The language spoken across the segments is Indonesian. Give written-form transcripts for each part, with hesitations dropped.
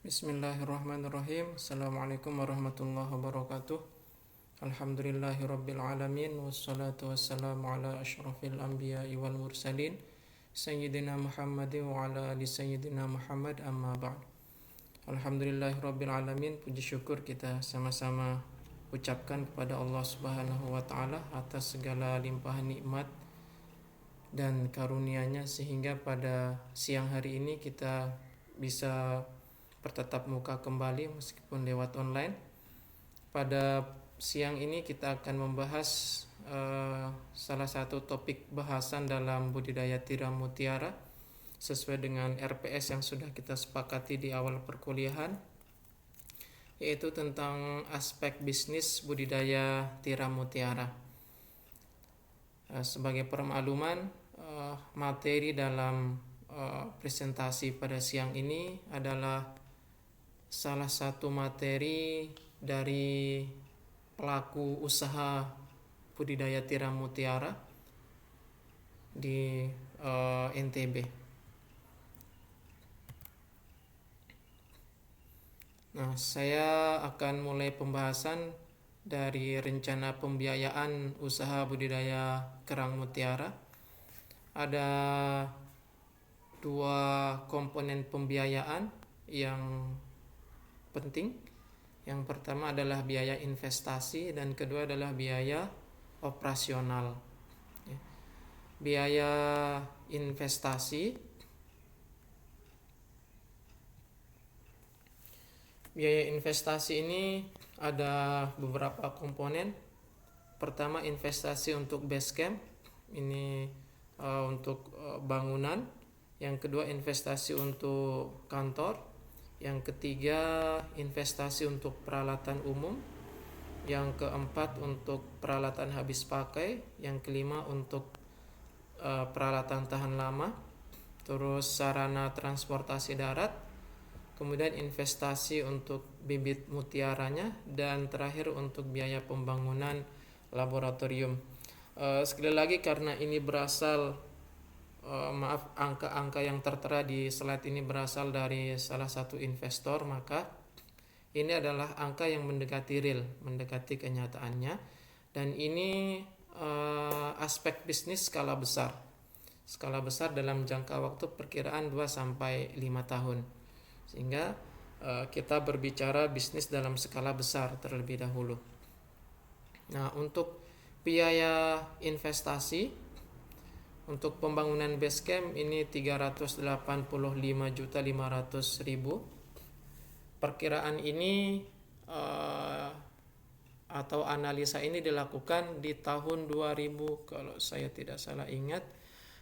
Bismillahirrahmanirrahim. Assalamualaikum warahmatullahi wabarakatuh. Alhamdulillahirabbil alamin wassalatu wassalamu ala asyrafil anbiya'i wal mursalin sayyidina Muhammadin wa ala ali sayyidina Muhammad amma ba'd. Alhamdulillahirabbil alamin, puji syukur kita sama-sama ucapkan kepada Allah Subhanahu wa taala atas segala limpahan nikmat dan karunia-Nya sehingga pada siang hari ini kita bisa bertatap muka kembali meskipun lewat online. Pada siang ini kita akan membahas salah satu topik bahasan dalam budidaya tiram mutiara sesuai dengan RPS yang sudah kita sepakati di awal perkuliahan, yaitu tentang aspek bisnis budidaya tiram mutiara. Sebagai permakluman, materi dalam presentasi pada siang ini adalah salah satu materi dari pelaku usaha budidaya tiram mutiara di NTB. Nah, saya akan mulai pembahasan dari rencana pembiayaan usaha budidaya kerang mutiara. Ada dua komponen pembiayaan yang penting. Yang pertama adalah biaya investasi dan kedua adalah biaya operasional. Biaya investasi ini ada beberapa komponen. Pertama, investasi untuk base camp, ini untuk bangunan. Yang kedua, investasi untuk kantor. Yang ketiga, investasi untuk peralatan umum. Yang keempat, untuk peralatan habis pakai. Yang kelima, untuk peralatan tahan lama. Terus sarana transportasi darat. Kemudian investasi untuk bibit mutiaranya. Dan terakhir untuk biaya pembangunan laboratorium. Sekali lagi, karena ini berasal angka-angka yang tertera di slide ini berasal dari salah satu investor, maka ini adalah angka yang mendekati real, mendekati kenyataannya, dan ini aspek bisnis skala besar dalam jangka waktu perkiraan 2-5 tahun, sehingga kita berbicara bisnis dalam skala besar terlebih dahulu. Nah, untuk biaya investasi untuk pembangunan base camp ini 385.500.000. Perkiraan ini atau analisa ini dilakukan di tahun 2000, kalau saya tidak salah ingat,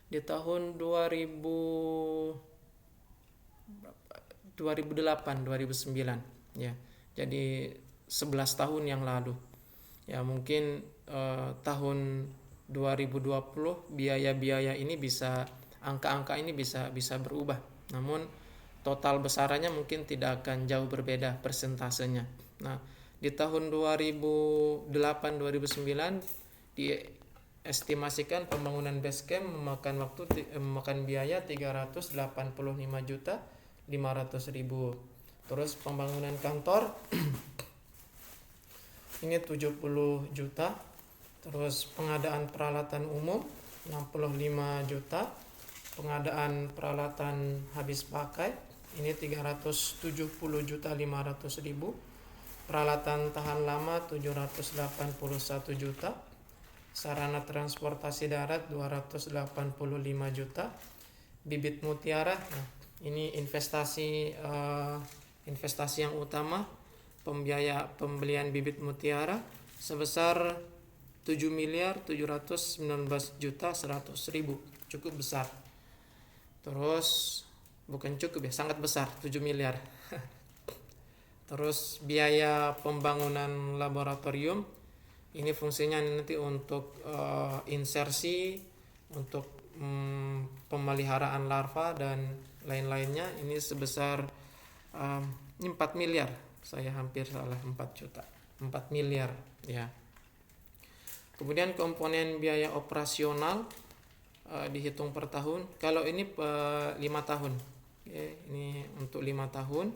di tahun 2008-2009 ya. Jadi 11 tahun yang lalu. Ya, mungkin tahun 2020 biaya-biaya ini angka-angka ini bisa berubah. Namun total besarannya mungkin tidak akan jauh berbeda persentasenya. Nah, di tahun 2008-2009 diestimasikan pembangunan base camp memakan biaya 385.500.000. Terus pembangunan kantor ini 70 juta. Terus pengadaan peralatan umum 65 juta. Pengadaan peralatan habis pakai ini 370.500.000. Peralatan tahan lama 781 juta. Sarana transportasi darat 285 juta. Bibit mutiara, nah, ini investasi yang utama, pembelian bibit mutiara sebesar 7.719.100.000, cukup besar. Terus bukan cukup ya, sangat besar, 7 miliar. Terus biaya pembangunan laboratorium ini fungsinya nanti untuk insersi, untuk pemeliharaan larva dan lain-lainnya, ini sebesar 4 miliar. Saya hampir salah, 4 miliar ya. Kemudian komponen biaya operasional dihitung per tahun. Kalau ini 5 tahun, ini untuk 5 tahun.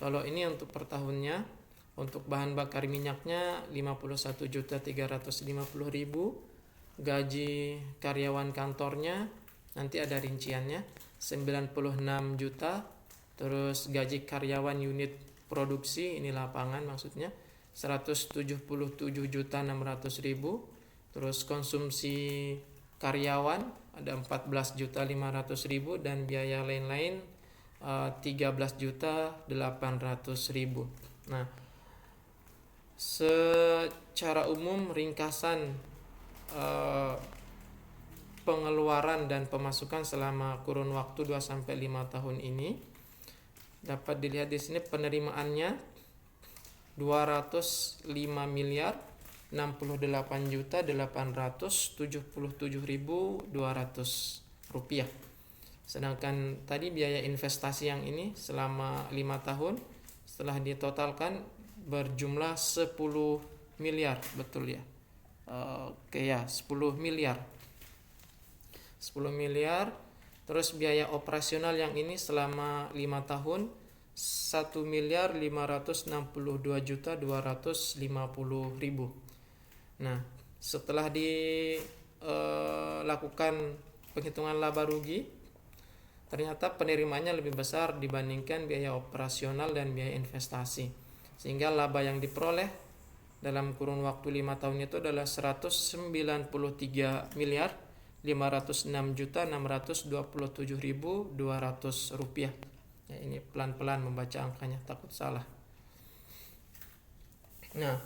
Kalau ini untuk per tahunnya, untuk bahan bakar minyaknya 51.350.000, gaji karyawan kantornya nanti ada rinciannya 96 juta, terus gaji karyawan unit produksi ini lapangan maksudnya 177.600.000, terus konsumsi karyawan ada 14.500.000 dan biaya lain-lain 13.800.000. Nah, secara umum ringkasan pengeluaran dan pemasukan selama kurun waktu 2-5 tahun ini dapat dilihat di sini. Penerimaannya 205 miliar 68.877.200 rupiah. Sedangkan tadi biaya investasi yang ini selama 5 tahun setelah ditotalkan berjumlah 10 miliar, betul ya? Oke ya, 10 miliar. 10 miliar. Terus biaya operasional yang ini selama 5 tahun 1.562.250.000. Nah, setelah dilakukan penghitungan laba rugi, ternyata penerimaannya lebih besar dibandingkan biaya operasional dan biaya investasi. Sehingga laba yang diperoleh dalam kurun waktu 5 tahun itu adalah 193 miliar 506.627.200 rupiah. Ya, ini pelan-pelan membaca angkanya, takut salah. Nah,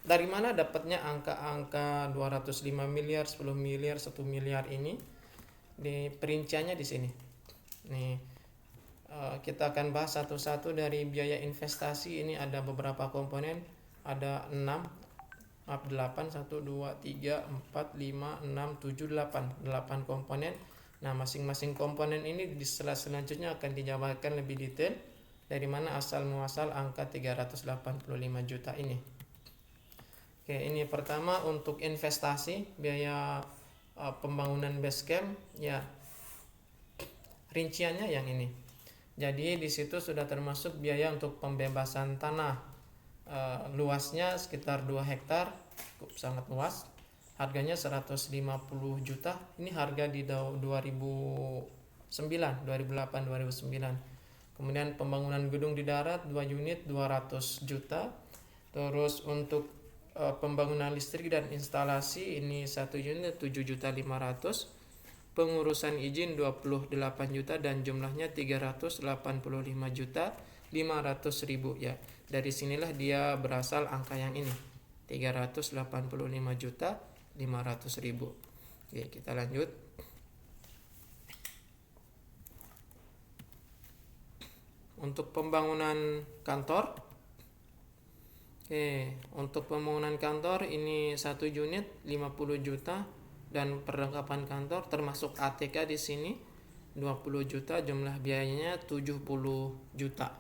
dari mana dapatnya angka-angka 205 miliar, 10 miliar, 1 miliar ini? Di perinciannya di sini. Nih, kita akan bahas satu-satu. Dari biaya investasi ini ada beberapa komponen, ada 8, 1, 2, 3, 4, 5, 6, 7, 8 komponen. Nah, masing-masing komponen ini di slide selanjutnya akan dijabarkan lebih detail dari mana asal muasal angka 385 juta ini. Oke, ini pertama untuk investasi, biaya pembangunan base camp ya. Rinciannya yang ini. Jadi di situ sudah termasuk biaya untuk pembebasan tanah. Luasnya sekitar 2 hektar, cukup sangat luas. Harganya 150 juta. Ini harga di 2008 2009. Kemudian pembangunan gedung di darat 2 unit 200 juta. Terus untuk pembangunan listrik dan instalasi ini 1 unit 7.500.000. Pengurusan izin 28 juta dan jumlahnya 385.500.000 ya. Dari sinilah dia berasal angka yang ini 385.500.000. Oke, kita lanjut. Untuk pembangunan kantor, untuk pembangunan kantor ini 1 unit 50 juta dan perlengkapan kantor termasuk ATK di sini 20 juta, jumlah biayanya 70 juta.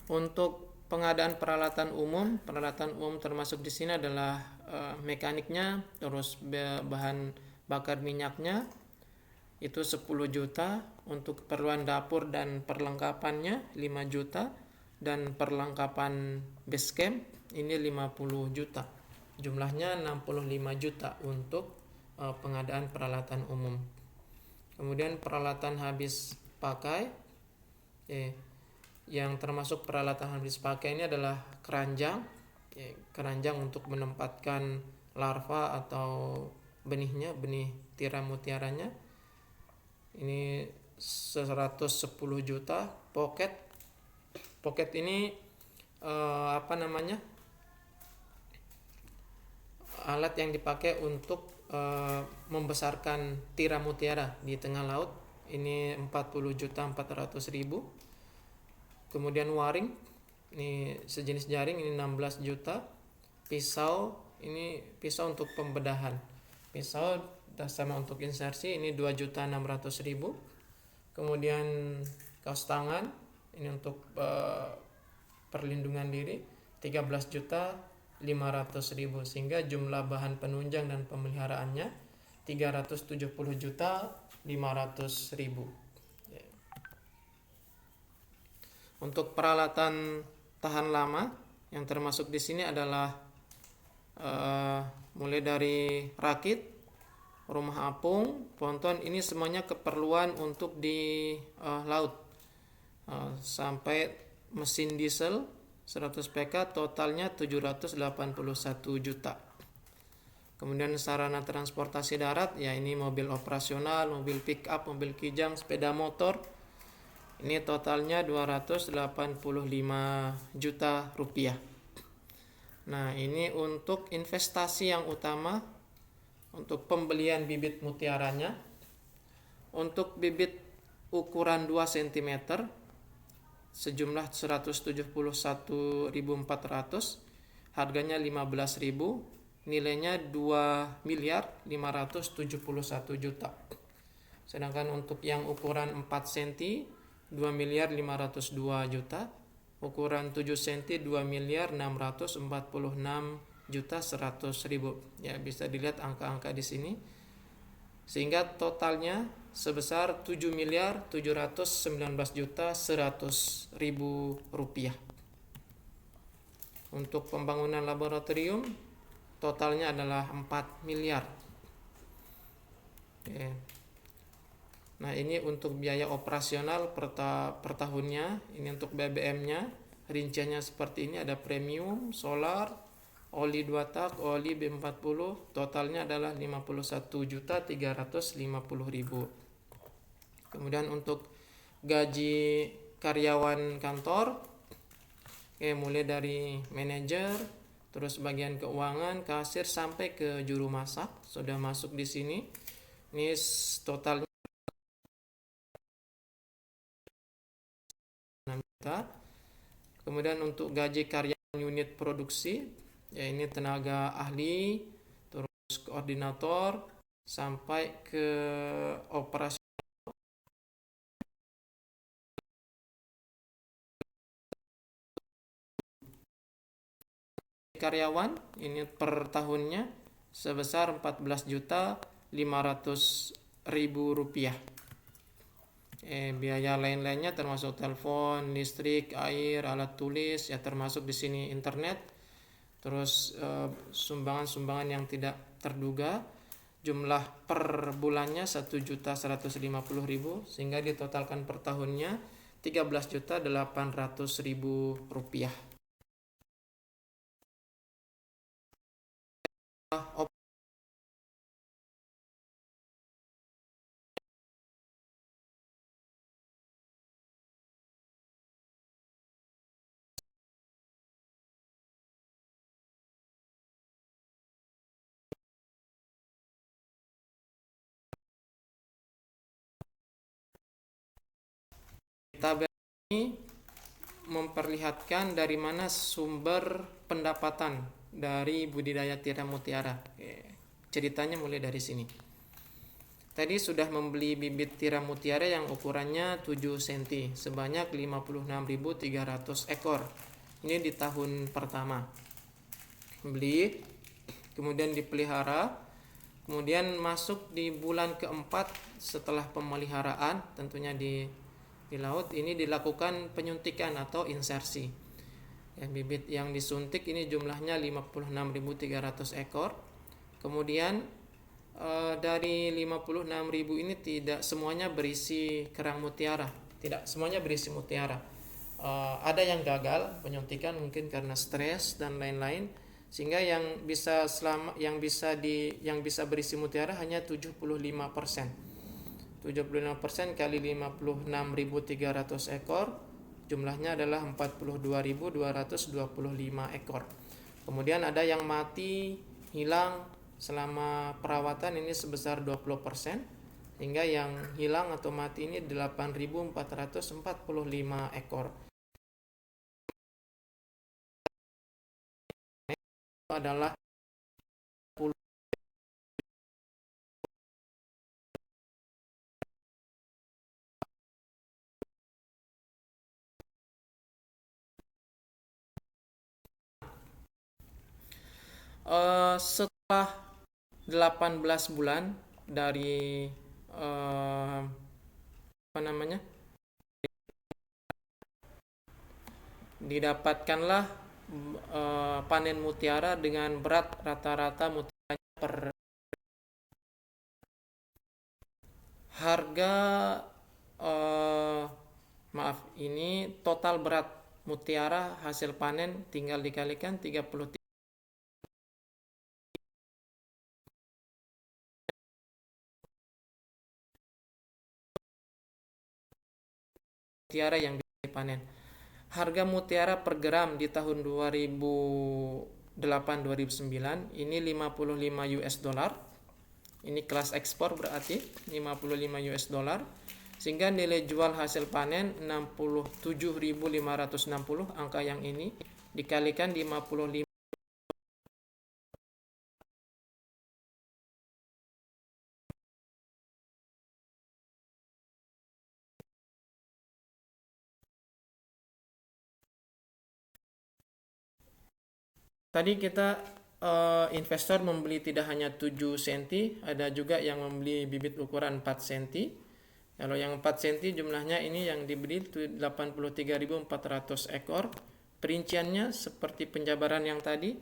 Untuk pengadaan peralatan umum termasuk di sini adalah mekaniknya, terus bahan bakar minyaknya itu 10 juta, untuk keperluan dapur dan perlengkapannya 5 juta, dan perlengkapan base camp ini 50 juta. Jumlahnya 65 juta untuk pengadaan peralatan umum. Kemudian peralatan habis pakai, yang termasuk peralatan habis pakai ini adalah keranjang, keranjang untuk menempatkan larva atau benihnya, benih tiram mutiaranya. Ini 110 juta. Pocket ini alat yang dipakai untuk membesarkan tiram mutiara di tengah laut. Ini 40.400.000. Kemudian waring, ini sejenis jaring, ini 16 juta. Pisau, ini pisau untuk pembedahan. Pisau sama untuk insersi ini 2.600.000. Kemudian kaos tangan ini untuk perlindungan diri 13.500.000, sehingga jumlah bahan penunjang dan pemeliharaannya 370.500.000. Untuk peralatan tahan lama yang termasuk di sini adalah mulai dari rakit, rumah apung, ponton, ini semuanya keperluan untuk di laut. Sampai mesin diesel 100 PK totalnya 781 juta. Kemudian sarana transportasi darat, ya ini mobil operasional, mobil pick up, mobil kijang, sepeda motor. Ini totalnya 285 juta rupiah. Nah, ini untuk investasi yang utama untuk pembelian bibit mutiaranya. Untuk bibit ukuran 2 cm sejumlah 171.400, harganya 15.000, nilainya 2.571 juta. Sedangkan untuk yang ukuran 4 cm 2.502 juta, ukuran 7 cm 2.646 juta 100.000. Ya, bisa dilihat angka-angka di sini. Sehingga totalnya sebesar 7.719 juta 100.000 rupiah. Untuk pembangunan laboratorium totalnya adalah 4 miliar. Oke. Nah, ini untuk biaya operasional per tahunnya. Ini untuk BBM-nya, rinciannya seperti ini, ada premium, solar, oli 2 tak, oli B40, totalnya adalah 51.350.000. Kemudian untuk gaji karyawan kantor, mulai dari manajer, terus bagian keuangan, kasir, sampai ke juru masak sudah masuk di sini. Ini totalnya 6 juta. Kemudian untuk gaji karyawan unit produksi, ya ini tenaga ahli, terus koordinator, sampai ke operasi karyawan, ini per tahunnya sebesar 14.500.000 rupiah. Biaya lain-lainnya termasuk telepon, listrik, air, alat tulis, ya termasuk di sini internet. Terus sumbangan-sumbangan yang tidak terduga, jumlah per bulannya 1.150.000, sehingga ditotalkan per tahunnya 13.800.000 rupiah. Tabel ini memperlihatkan dari mana sumber pendapatan dari budidaya tiram mutiara. Ceritanya mulai dari sini. Tadi sudah membeli bibit tiram mutiara yang ukurannya 7 cm sebanyak 56.300 ekor. Ini di tahun pertama. Beli, kemudian dipelihara, kemudian masuk di bulan keempat setelah pemeliharaan, tentunya di laut, ini dilakukan penyuntikan atau insersi. Bibit yang disuntik ini jumlahnya 56.300 ekor. Kemudian dari 56.000 ini tidak semuanya berisi kerang mutiara, tidak semuanya berisi mutiara. Ada yang gagal penyuntikan mungkin karena stres dan lain-lain, sehingga yang bisa berisi mutiara hanya 75%. 75% kali 56.300 ekor, jumlahnya adalah 42.225 ekor. Kemudian ada yang mati, hilang selama perawatan, ini sebesar 20%, hingga yang hilang atau mati ini 8.445 ekor. Itu adalah setelah 18 bulan dari apa namanya, didapatkanlah panen mutiara dengan berat rata-rata mutiaranya per harga maaf, ini total berat mutiara hasil panen tinggal dikalikan 33 mutiara yang dipanen. Harga mutiara per gram di tahun 2008-2009 ini 55 US dollar. Ini kelas ekspor berarti 55 US dollar. Sehingga nilai jual hasil panen 67.560, angka yang ini dikalikan 55. Tadi kita investor membeli tidak hanya 7 cm, ada juga yang membeli bibit ukuran 4 cm. Kalau yang 4 cm jumlahnya ini yang dibeli 83.400 ekor. Perinciannya seperti penjabaran yang tadi.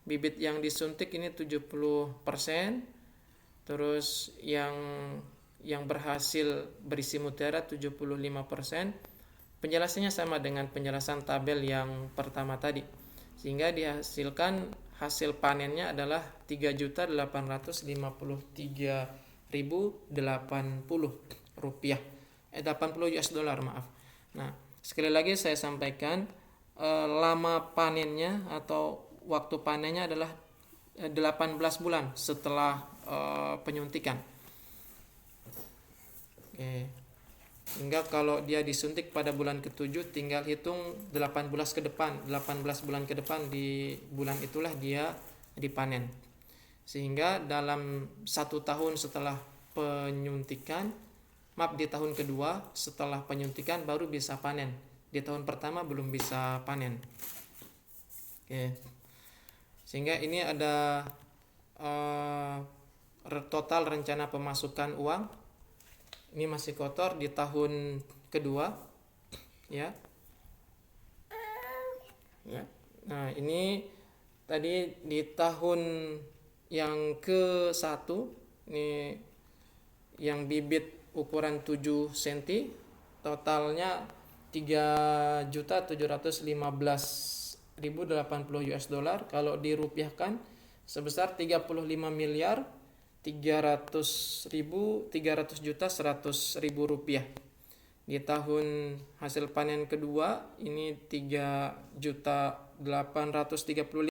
Bibit yang disuntik ini 70%. Terus yang berhasil berisi mutiara 75%. Penjelasannya sama dengan penjelasan tabel yang pertama tadi. Sehingga dihasilkan hasil panennya adalah 3.853.080 rupiah, 80 US dollar, maaf. Nah, sekali lagi saya sampaikan, lama panennya atau waktu panennya adalah 18 bulan setelah penyuntikan. Oke. Hingga kalau dia disuntik pada bulan ke-7, tinggal hitung 18 bulan ke depan, di bulan itulah dia dipanen. Sehingga dalam 1 tahun setelah penyuntikan, di tahun kedua setelah penyuntikan baru bisa panen. Di tahun pertama belum bisa panen. Oke. Sehingga ini ada total rencana pemasukan uang. Ini masih kotor di tahun kedua, ya. Nah, ini tadi di tahun yang ke-1, ini yang bibit ukuran 7 cm, totalnya 3.715.080 US dollar. Kalau dirupiahkan sebesar 35.300.100.000 rupiah. Di tahun hasil panen kedua ini 3.835.000.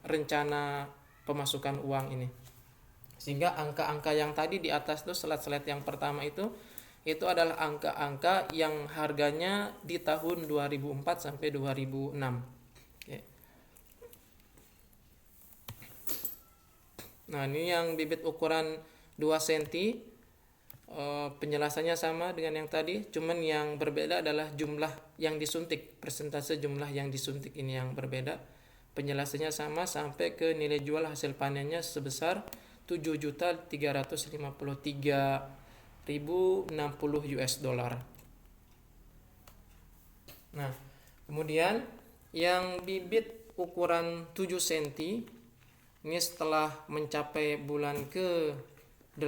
Rencana pemasukan uang ini. Sehingga angka-angka yang tadi di atas tuh, slide-slide yang pertama itu adalah angka-angka yang harganya di tahun 2004 sampai 2006. Oke. Nah, ini yang bibit ukuran 2 cm. Penjelasannya sama dengan yang tadi, cuman yang berbeda adalah jumlah yang disuntik, persentase jumlah yang disuntik ini yang berbeda. Penjelasannya sama sampai ke nilai jual hasil panennya sebesar 7.353.060 US dollar. Nah, kemudian yang bibit ukuran 7 cm ini setelah mencapai bulan ke-18,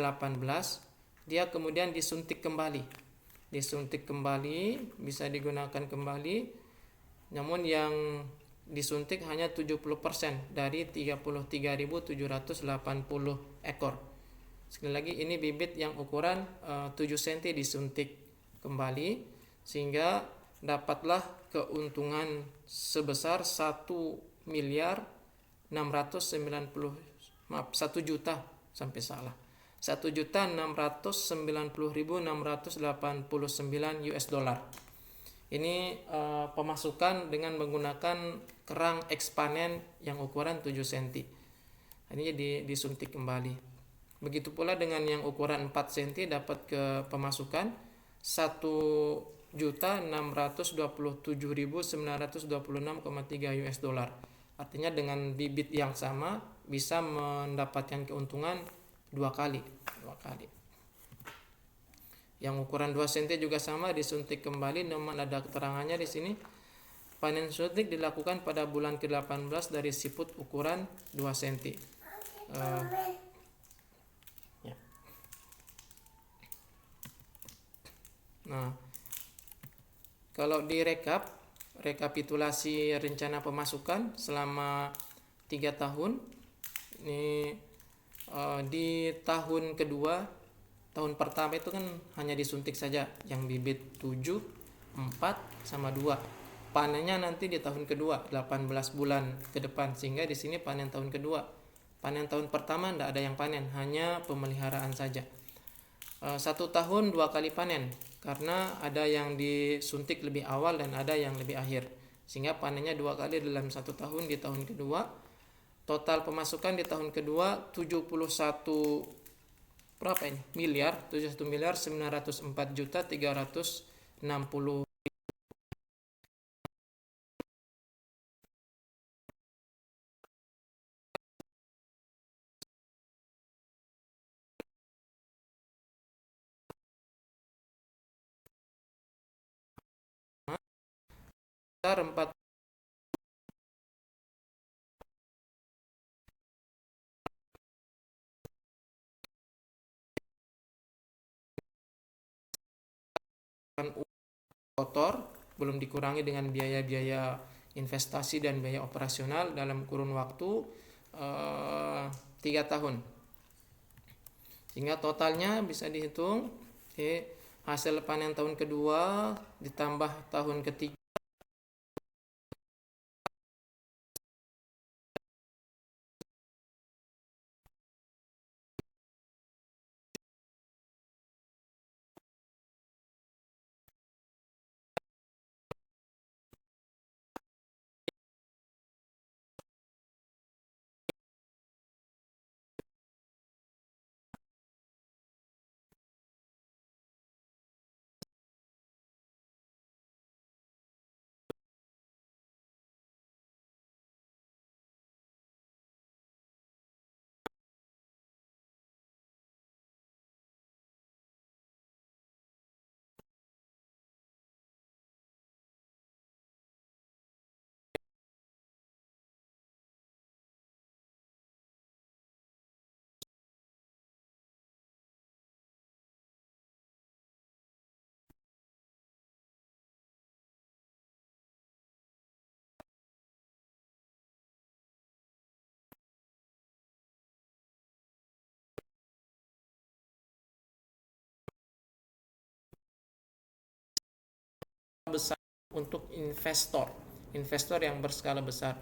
dia kemudian disuntik kembali disuntik kembali, bisa digunakan kembali. Namun yang disuntik hanya 70% dari 33.780 ekor. Sekali lagi, ini bibit yang ukuran 7 cm disuntik kembali, sehingga dapatlah keuntungan sebesar 1.690.689 US dollar. Ini pemasukan dengan menggunakan kerang ekspanen yang ukuran 7 cm. Ini disuntik kembali. Begitu pula dengan yang ukuran 4 cm dapat ke pemasukan 1.627.926,3 US dollar. Artinya dengan bibit yang sama bisa mendapatkan keuntungan dua kali. Yang ukuran 2 cm juga sama disuntik kembali, namun ada keterangannya di sini. Panen suntik dilakukan pada bulan ke-18 dari siput ukuran 2 cm. Ya. Nah, kalau rekapitulasi rencana pemasukan selama 3 tahun, ini di tahun kedua, tahun pertama itu kan hanya disuntik saja yang bibit 7, 4, sama 2. Panennya nanti di tahun kedua, 18 bulan ke depan, sehingga di sini panen tahun kedua. Panen tahun pertama tidak ada yang panen, hanya pemeliharaan saja. 1 tahun 2 kali panen, karena ada yang disuntik lebih awal dan ada yang lebih akhir, sehingga panennya 2 kali dalam 1 tahun di tahun kedua. Total pemasukan di tahun kedua 71 miliar 904.360 4 kotor, belum dikurangi dengan biaya-biaya investasi dan biaya operasional dalam kurun waktu 3 tahun. Sehingga totalnya bisa dihitung, hasil panen tahun kedua ditambah tahun ketiga besar untuk investor yang berskala besar.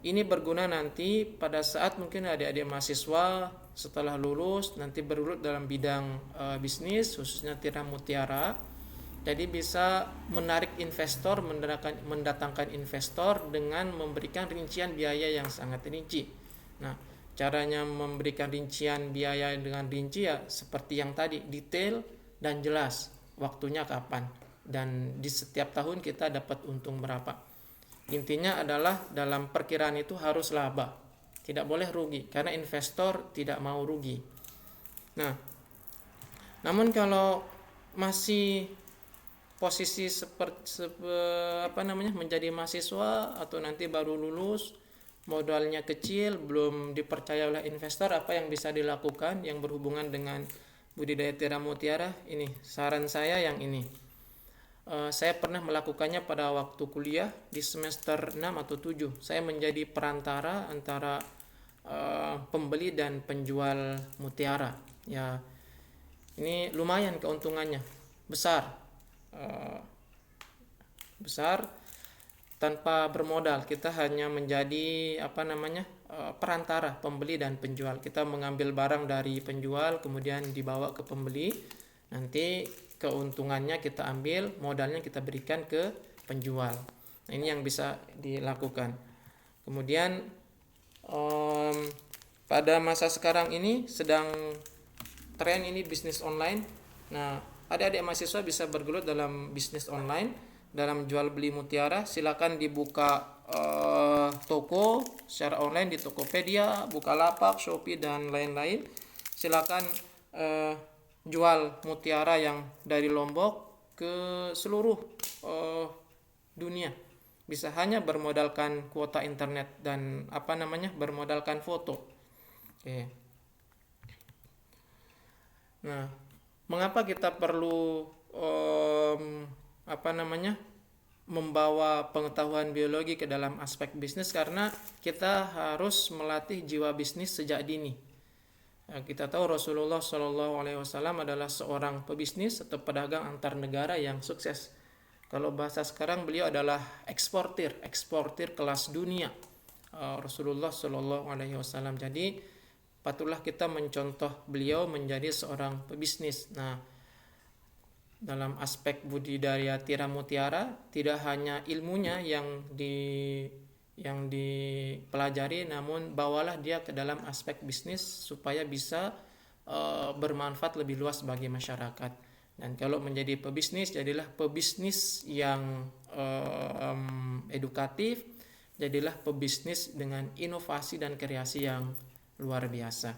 Ini berguna nanti pada saat mungkin adik-adik mahasiswa setelah lulus nanti bergelut dalam bidang bisnis, khususnya tiram mutiara. Jadi bisa menarik investor, mendatangkan investor dengan memberikan rincian biaya yang sangat rinci. Nah, caranya memberikan rincian biaya dengan rinci ya seperti yang tadi, detail dan jelas, waktunya kapan, dan di setiap tahun kita dapat untung berapa. Intinya adalah dalam perkiraan itu harus laba, tidak boleh rugi, karena investor tidak mau rugi. Nah, namun kalau masih posisi menjadi mahasiswa atau nanti baru lulus, modalnya kecil, belum dipercaya oleh investor, apa yang bisa dilakukan yang berhubungan dengan budidaya tiram mutiara? Ini saran saya yang ini. Saya pernah melakukannya pada waktu kuliah di semester 6 atau 7. Saya menjadi perantara antara pembeli dan penjual mutiara. Ya, ini lumayan keuntungannya, besar. Eh, besar tanpa bermodal. Kita hanya menjadi perantara pembeli dan penjual. Kita mengambil barang dari penjual kemudian dibawa ke pembeli. Nanti keuntungannya kita ambil, modalnya kita berikan ke penjual. Nah, ini yang bisa dilakukan. Kemudian pada masa sekarang ini sedang tren ini bisnis online. Nah, adik-adik mahasiswa bisa bergelut dalam bisnis online, dalam jual beli mutiara. Silakan dibuka toko secara online di Tokopedia, Bukalapak, Shopee dan lain-lain. Silakan jual mutiara yang dari Lombok ke seluruh dunia. Bisa hanya bermodalkan kuota internet dan bermodalkan foto. Oke. Nah, mengapa kita perlu membawa pengetahuan biologi ke dalam aspek bisnis? Karena kita harus melatih jiwa bisnis sejak dini. Kita tahu Rasulullah Shallallahu Alaihi Wasallam adalah seorang pebisnis atau pedagang antar negara yang sukses. Kalau bahasa sekarang beliau adalah eksportir kelas dunia. Rasulullah Shallallahu Alaihi Wasallam. Jadi patutlah kita mencontoh beliau menjadi seorang pebisnis. Nah, dalam aspek budidaya tiram mutiara tidak hanya ilmunya yang dipelajari, namun bawalah dia ke dalam aspek bisnis supaya bisa bermanfaat lebih luas bagi masyarakat. Dan kalau menjadi pebisnis, jadilah pebisnis yang edukatif, jadilah pebisnis dengan inovasi dan kreasi yang luar biasa.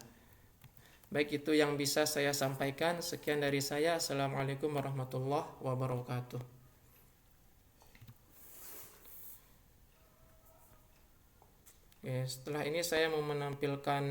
Baik, itu yang bisa saya sampaikan. Sekian dari saya. Assalamualaikum warahmatullahi wabarakatuh. Oke, setelah ini saya mau menampilkan